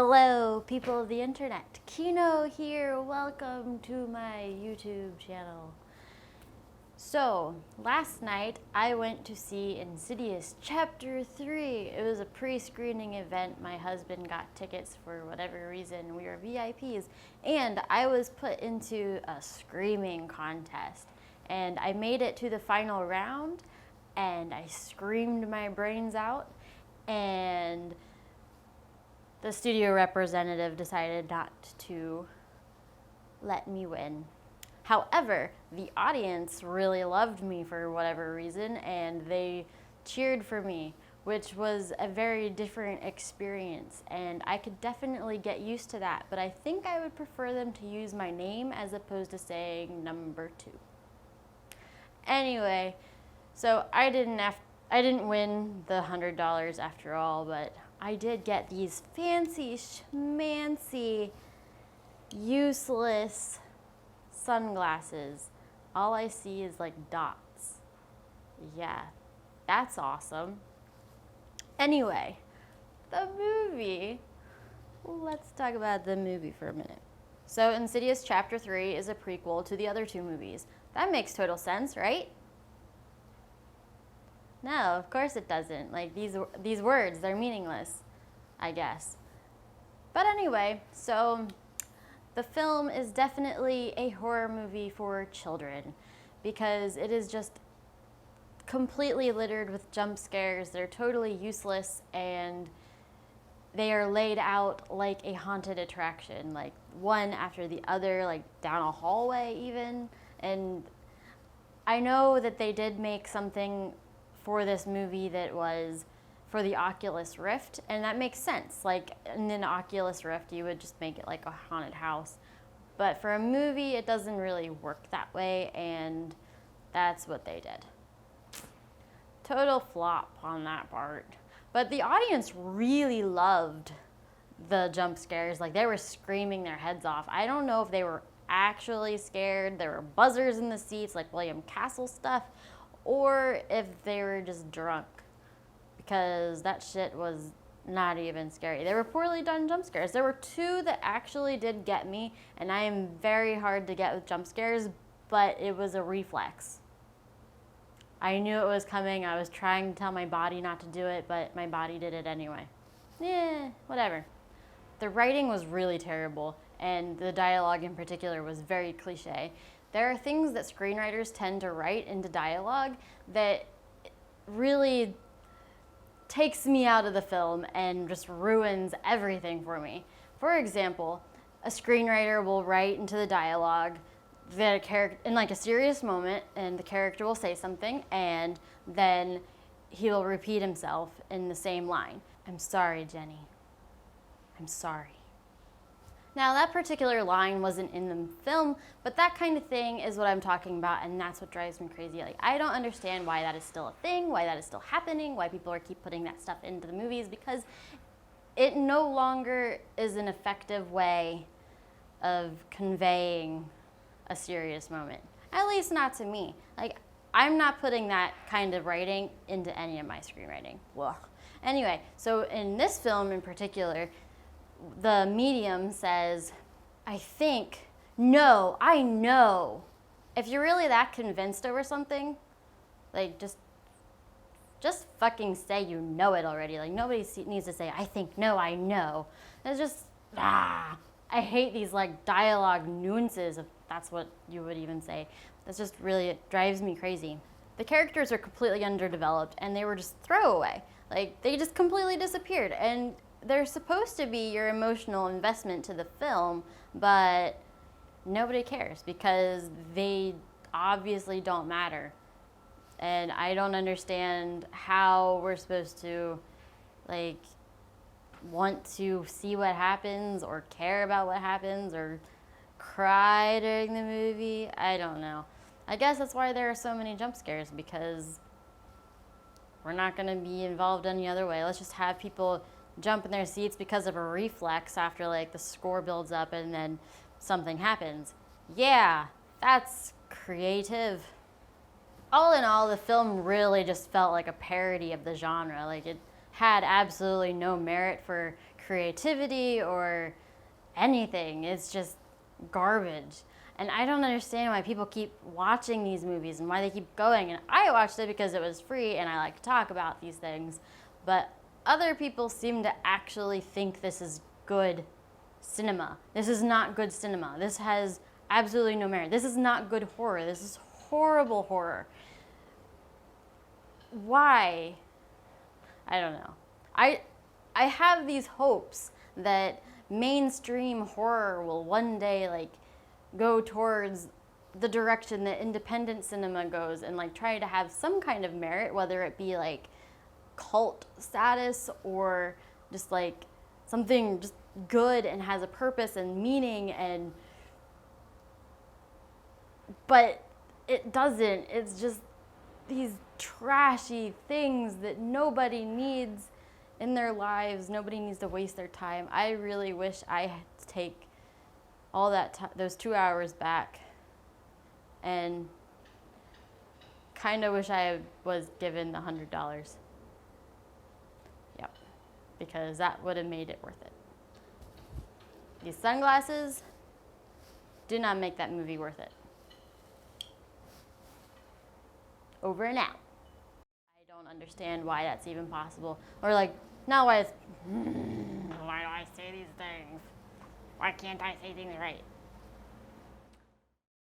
Hello, people of the internet. Kino here. Welcome to my YouTube channel. So, last night I went to see Insidious Chapter 3. It was a pre-screening event. My husband got tickets for whatever reason. We were VIPs. And I was put into a screaming contest. And I made it to the final round. And I screamed my brains out. And the studio representative decided not to let me win. However, the audience really loved me for whatever reason, and they cheered for me, which was a very different experience, and I could definitely get used to that, but I think I would prefer them to use my name as opposed to saying number 2. Anyway, so I didn't win the $100 after all, but I did get these fancy schmancy, useless sunglasses. All I see is like dots. Yeah, that's awesome. Anyway, the movie. Let's talk about the movie for a minute. So Insidious Chapter 3 is a prequel to the other 2 movies. That makes total sense, right? No, of course it doesn't. Like, these words, they're meaningless, I guess. But anyway, so the film is definitely a horror movie for children because it is just completely littered with jump scares. They're totally useless and they are laid out like a haunted attraction, like one after the other, like down a hallway even. And I know that they did make something for this movie that was for the Oculus Rift, and that makes sense. Like in an Oculus Rift, you would just make it like a haunted house. But for a movie, it doesn't really work that way, and that's what they did. Total flop on that part. But the audience really loved the jump scares. Like they were screaming their heads off. I don't know if they were actually scared. There were buzzers in the seats, like William Castle stuff, or if they were just drunk, because that shit was not even scary. They were poorly done jump scares. There were 2 that actually did get me, and I am very hard to get with jump scares, but it was a reflex. I knew it was coming. I was trying to tell my body not to do it, but my body did it anyway. Whatever. The writing was really terrible, and the dialogue in particular was very cliche. There are things that screenwriters tend to write into dialogue that really takes me out of the film and just ruins everything for me. For example, a screenwriter will write into the dialogue that a character in like a serious moment, and the character will say something, and then he will repeat himself in the same line. I'm sorry, Jenny. I'm sorry. Now, that particular line wasn't in the film, but that kind of thing is what I'm talking about, and that's what drives me crazy. Like, I don't understand why that is still a thing, why that is still happening, why people keep putting that stuff into the movies, because it no longer is an effective way of conveying a serious moment. At least not to me. Like, I'm not putting that kind of writing into any of my screenwriting. Well, anyway, so in this film in particular, the medium says, I know. If you're really that convinced over something, like just fucking say you know it already. Like nobody needs to say, I know. It's just, I hate these like dialogue nuances, if that's what you would even say. That's just really, it drives me crazy. The characters are completely underdeveloped and they were just throwaway. Like they just completely disappeared, and they're supposed to be your emotional investment to the film, but nobody cares because they obviously don't matter. And I don't understand how we're supposed to like want to see what happens or care about what happens or cry during the movie. I don't know. I guess that's why there are so many jump scares, because we're not going to be involved any other way. Let's just have people jump in their seats because of a reflex after like the score builds up and then something happens. Yeah, that's creative. All in all, the film really just felt like a parody of the genre. Like it had absolutely no merit for creativity or anything. It's just garbage. And I don't understand why people keep watching these movies and why they keep going. And I watched it because it was free and I like to talk about these things. But other people seem to actually think this is good cinema. This is not good cinema. This has absolutely no merit. This is not good horror. This is horrible horror. Why? I don't know. I have these hopes that mainstream horror will one day like go towards the direction that independent cinema goes and like try to have some kind of merit, whether it be like cult status or just like something just good and has a purpose and meaning, and but it doesn't. It's just these trashy things that nobody needs in their lives. Nobody needs to waste their time. I really wish I had to take all that those 2 hours back, and kind of wish I was given the $100. Yep, because that would have made it worth it. These sunglasses do not make that movie worth it. Over and out. I don't understand why that's even possible, or like not why it's. Why do I say these things? Why can't I say things right?